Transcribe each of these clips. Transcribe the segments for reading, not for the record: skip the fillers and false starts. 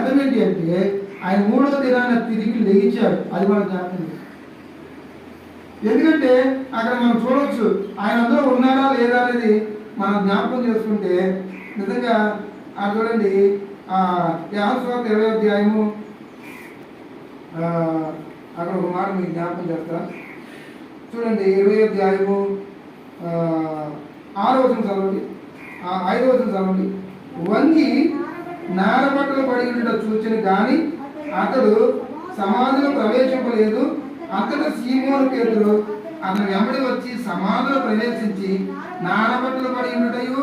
అర్థం ఏంటి అంటే ఆయన 3వ దినాన తిరిగి లేచాడు. అది మన జ్ఞాపకం. ఎందుకంటే అక్కడ మనం చూడవచ్చు ఆయన అందరూ ఉన్నారా లేదా అనేది మనం జ్ఞాపకం చేసుకుంటే నిజంగా చూడండి యోహాను సువార్త 20వ అధ్యాయము అక్కడ ఒక మాట మీకు జ్ఞాపకం చేస్తా. చూడండి 20వ అధ్యాయము 6వ వచనం చదవండి, 5వ వచనం చదవండి. వంగి నారబట్టలు పడి ఉండట చూచని కానీ అతడు సమాధిలో ప్రవేశింపలేదు. అతడు సీమోను పేతురు అతను వెంబడి వచ్చి సమాధిలో ప్రవేశించి నారబట్టలు పడి ఉండటయు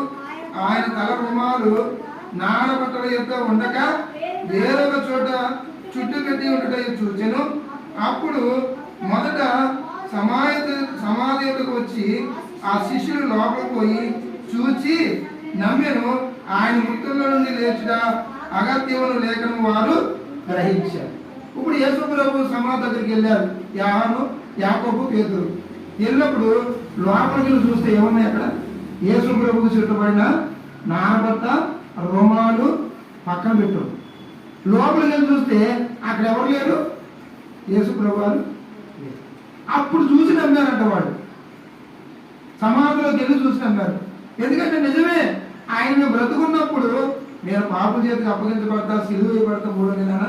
ఆయన తల రుమాలు నారబట్టల యొక్క ఉండక వేరొక చోట చుట్టూ కట్టి ఉండటయు చూచెను. అప్పుడు మొదట సమాధి యొక్కకు వచ్చి ఆ శిష్యులు లోపలికి పోయి చూచి నమ్మెను. ఆయన మృతుల్లో నుండి లేచుట అగత్యమును లేఖను వారు గ్రహించారు. ఇప్పుడు యేసు ప్రభు సమాధి దగ్గరికి వెళ్ళారు. యోహాను, యాకోబు, పేతురు వెళ్ళినప్పుడు లోపలికి చూస్తే ఏమున్నాయి అక్కడ? యేసు ప్రభుకు చుట్టబడిన నారబట్ట, రుమాలు పక్కన పెట్టు. లోపలికి వెళ్ళి చూస్తే అక్కడ ఎవరు లేరు, యేసు ప్రభు వారు. అప్పుడు చూసి నమ్మారంట వాడు. సమాధిలోకి వెళ్ళి చూసి నమ్మారు. ఎందుకంటే నిజమే, ఆయన బ్రతుకున్నప్పుడు నేను పాపం చేతికి అప్పగించబడతా, సిలువ వేయబడతా, 3వ దినాన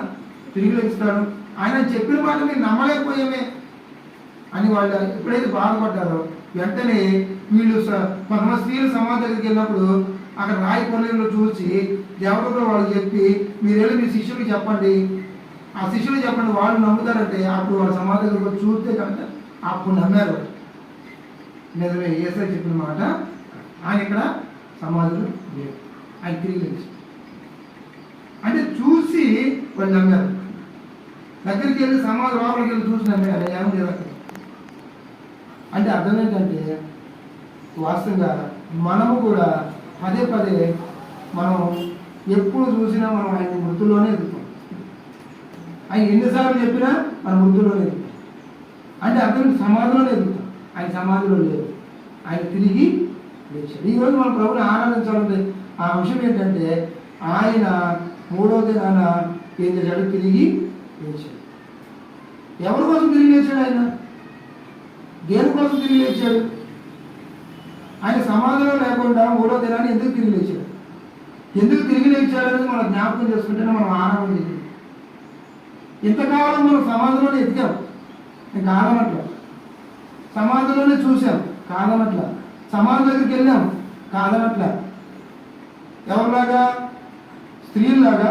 తిరిగి లేస్తాడు ఆయన చెప్పిన మాట మీరు నమ్మలేకపోయామే అని వాళ్ళు ఎప్పుడైతే బాధపడ్డారో వెంటనే వీళ్ళు కొంతమంది స్త్రీలు సమాధి దగ్గరికి వెళ్ళినప్పుడు అక్కడ రాయి కొల్లీలో చూసి దేవుడితో వాళ్ళు చెప్పి మీరు వెళ్ళి మీ శిష్యుడికి చెప్పండి, ఆ శిష్యులు చెప్పండి, వాళ్ళు నమ్ముతారంటే అప్పుడు వాళ్ళ సమాధి దగ్గరికి చూస్తే కనుక అప్పుడు నమ్మారు. నిజమే, యేసయ్య చెప్పిన మాట. ఆయన ఇక్కడ సమాధులు లేవు, ఆయన తిరిగి లేచి అంటే చూసి వాళ్ళు నమ్మారు. దగ్గరికి వెళ్ళి సమాధి లోపలికి వెళ్ళి చూసి నమ్మారు. ఏమని అక్కడ అంటే అర్థం ఏంటంటే వాస్తవంగా మనము కూడా పదే పదే మనం ఎప్పుడు చూసినా మనం ఆయన మృతుల్లోనే ఎదుగుతాం. ఆయన ఎన్నిసార్లు చెప్పినా మన మృతుల్లోనే ఎదుగుతాం. అంటే అర్థం సమాధిలోనే ఎదుగుతాం. ఆయన సమాధిలో లేదు, ఆయన తిరిగి లేచాడు. ఈరోజు మన ప్రభుని ఆరాధించాలంటే ఆ అంశం ఏంటంటే ఆయన 3వ దినాన ఏం చేశాడు? తిరిగి లేచాడు. ఎవరి కోసం తిరిగి లేచాడు? ఆయన దేని కోసం తిరిగి లేచాడు? ఆయన సమాధిలో లేకుండా 3వ దినాన్ని ఎందుకు తిరిగి లేచాడు? ఎందుకు తిరిగి లేచాడు అనేది మనం జ్ఞాపకం చేసుకుంటేనే మనం ఆనందం చేయాలి. ఇంతకాలం మనం సమాధిలోనే ఎదిగాం, నేను కాదనట్ల. సమాధిలోనే చూసాం, కాదనట్ల. సమాధి దగ్గరికి వెళ్ళాం, కాదనట్ల. ఎవరిలాగా? స్త్రీలాగా